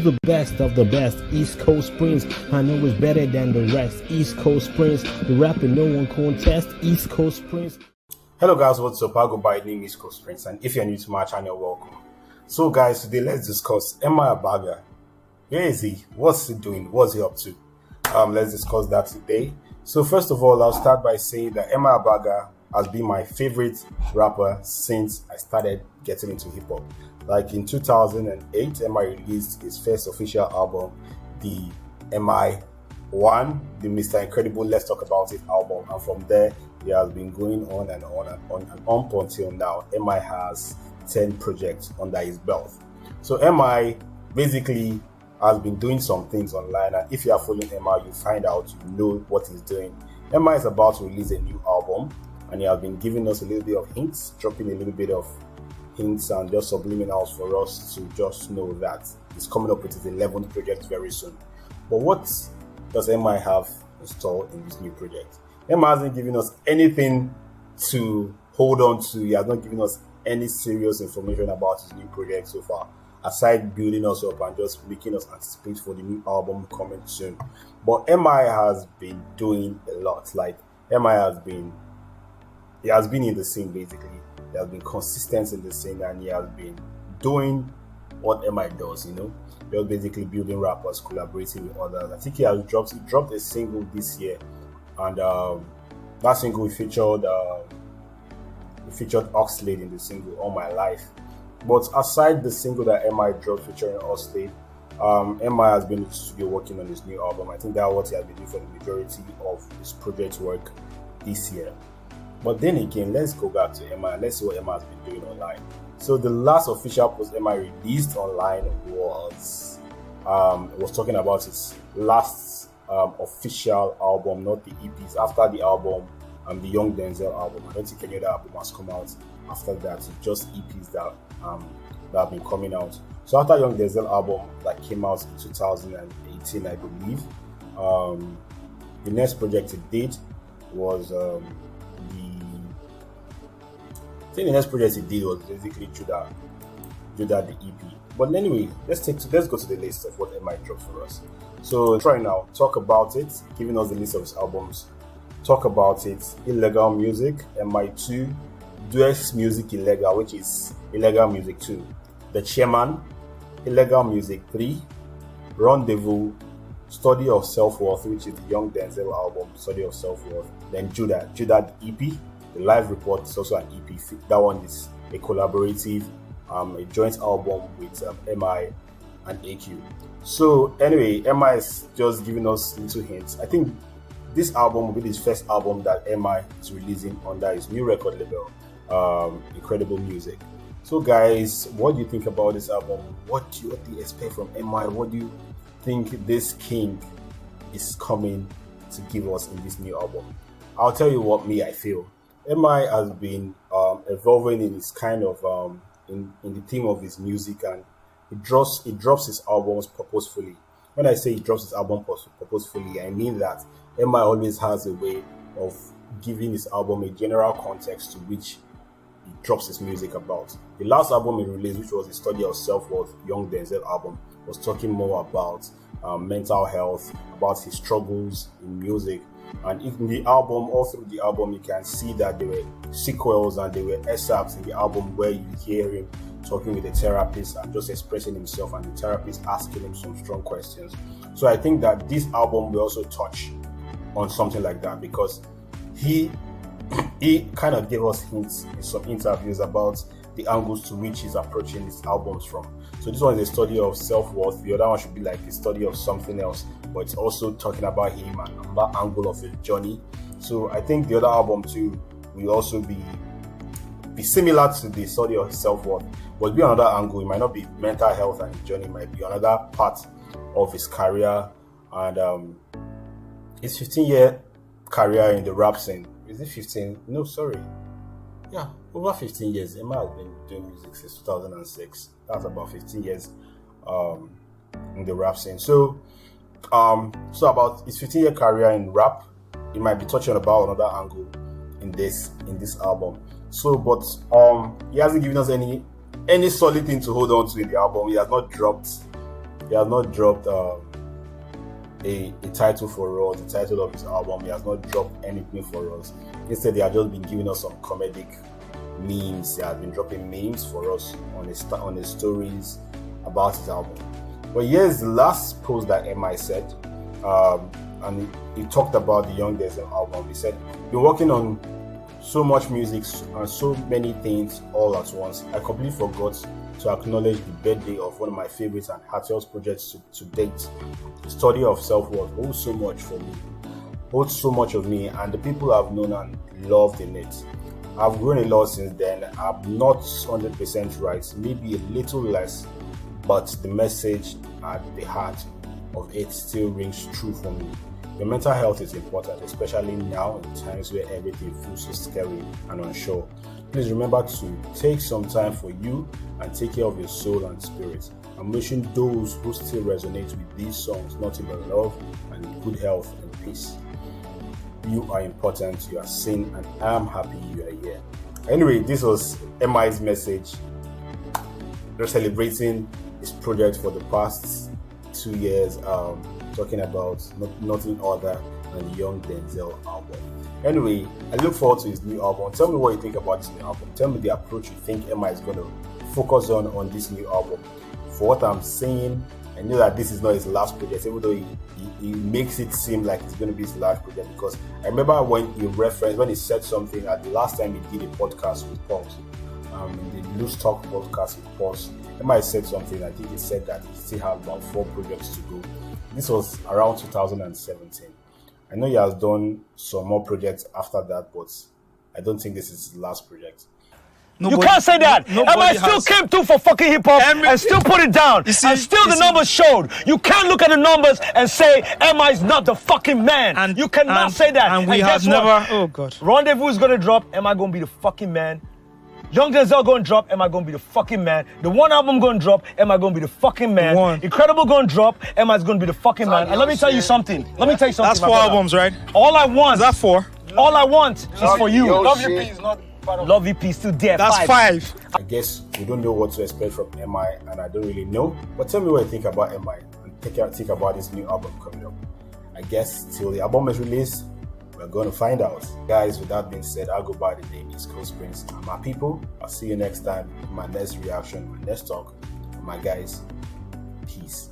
the best of the best. East Coast Prince, I know it's better than the rest. East Coast Prince, the rapper no one contest. East Coast Prince. Hello guys, what's up? I go by the name East Coast Prince, and if you're new to my channel, welcome. So guys, today let's discuss Abaga. Where is he? What's he doing? What's he up to? Let's discuss that today. So first of all, I'll start by saying that Abaga has been my favorite rapper since I started getting into hip hop. Like in 2008, MI released his first official album, the MI1, the Mr. Incredible Let's Talk About It album, and from there he has been going on and on and on and on until now. MI has 10 projects under his belt. So MI basically has been doing some things online, and if you are following MI, you find out, you know what he's doing. MI is about to release a new album, and he has been giving us a little bit of hints, dropping a little bit of hints and just subliminals for us to just know that he's coming up with his 11th project very soon. But what does MI have in store in this new project? MI hasn't given us anything to hold on to. He has not given us any serious information about his new project so far, aside building us up and just making us anticipate for the new album coming soon. But MI has been doing a lot. Like he has been in the scene basically. He has been consistent in the scene, and he has been doing what MI does, just basically building rappers, collaborating with others. I think he dropped a single this year, and that single featured Oxlade in the single All My Life. But aside the single that MI dropped featuring Oxlade, MI has been in the studio working on his new album. I think that's what he has been doing for the majority of his project work this year. But then again, let's go back to MI and let's see what MI has been doing online. So the last official post MI released online was talking about his last official album, not the EPs. After the album, the Young Denzel album, I don't think any other album has come out after that. It's just EPs that have been coming out. So after Young Denzel album that came out in 2018, I believe, the next project he did was the next project he did was basically Judah the EP. But anyway, let's go to the list of what MI dropped for us. So try now, talk about it, giving us the list of his albums. Talk about it, Illegal Music, MI2, Duets Music Illegal, which is Illegal Music 2, The Chairman, Illegal Music 3, Rendezvous, Study of Self-Worth, which is the Young Denzel album, Study of Self-Worth, then Judah the EP. The Live Report is also an EP. That one is a collaborative, a joint album with MI and AQ. So anyway, MI is just giving us little hints. I think this album will be his first album that MI is releasing under his new record label, Incredible Music. So guys, what do you think about this album? What do you expect from MI? What do you think this king is coming to give us in this new album? I'll tell you what I feel. MI has been evolving in his kind of in the theme of his music, and he drops his albums purposefully. When I say he drops his album purposefully, I mean that MI always has a way of giving his album a general context to which he drops his music about. The last album he released, which was the Study of Self-Worth Young Denzel album, was talking more about mental health, about his struggles in music. And in the album, all through the album, you can see that there were sequels and there were excerpts in the album where you hear him talking with the therapist and just expressing himself, and the therapist asking him some strong questions. So I think that this album will also touch on something like that, because he kind of gave us hints in some interviews about the angles to which he's approaching his albums from. So this one is a study of self-worth. The other one should be like a study of something else, but it's also talking about him and another angle of his journey. So I think the other album too will also be similar to the study of self-worth, but it'll be another angle. It might not be mental health and his journey, it might be another part of his career and his 15-year career in the rap scene. Is it 15? No, sorry. Yeah, over 15 years. Emma has been doing music since 2006. That's about 15 years in the rap scene. So about his 15-year career in rap, he might be touching about another angle in this album. So, but he hasn't given us any solid thing to hold on to in the album. He has not dropped He has not dropped a title for us, the title of his album. He has not dropped anything for us. Instead, he has just been giving us some comedic memes. He has been dropping memes for us on his stories about his album. But here's the last post that MI said, and he talked about the Young Denzel album. He said, "Been working on so much music and so many things all at once. I completely forgot to acknowledge the birthday of one of my favorites and happiest projects to date. Study of self-worth holds so much for me, holds so much of me, and the people I've known and loved in it. I've grown a lot since then. I'm not 100% right, maybe a little less, but the message at the heart of it still rings true for me. Your mental health is important, especially now in times where everything feels so scary and unsure. Please remember to take some time for you and take care of your soul and spirit. I'm wishing those who still resonate with these songs nothing but love and good health and peace. You are important, you are seen, and I'm happy you are here." Anyway, this was MI's message. They're celebrating his project for the past 2 years, talking about nothing other than the Young Denzel album. Anyway, I look forward to his new album. Tell me what you think about this new album. Tell me the approach you think MI is going to focus on this new album. For what I'm saying, I know that this is not his last project, even though he makes it seem like it's going to be his last project, because I remember when he said something at the last time he did a podcast with Pulse, in the Loose Talk podcast with Pulse. MI said something. I think he said that he still has about 4 projects to go. This was around 2017. I know he has done some more projects after that, but I don't think this is his last project. You can't say that. MI still came through for fucking hip hop and still put it down. And still the numbers showed. You can't look at the numbers and say MI is not the fucking man. And you cannot say that. And we have never. Oh God. Rendezvous is gonna drop. MI gonna be the fucking man. Young Denzel gonna drop, MI gonna be the fucking man. The One album gonna drop, MI gonna be the fucking man. Incredible gonna drop, MI's gonna be the fucking man. And let me tell you something. That's 4 albums, right? All I want. Is that 4? All I want is for you. Love VP is not part of Love VP is still there. That's 5. I guess we don't know what to expect from MI, and I don't really know. But tell me what you think about MI and think about this new album coming up. I guess till the album is released, we're going to find out. Guys, with that being said, I'll go by the name East Coast Prince. My people, I'll see you next time in my next reaction, my next talk. My guys, peace.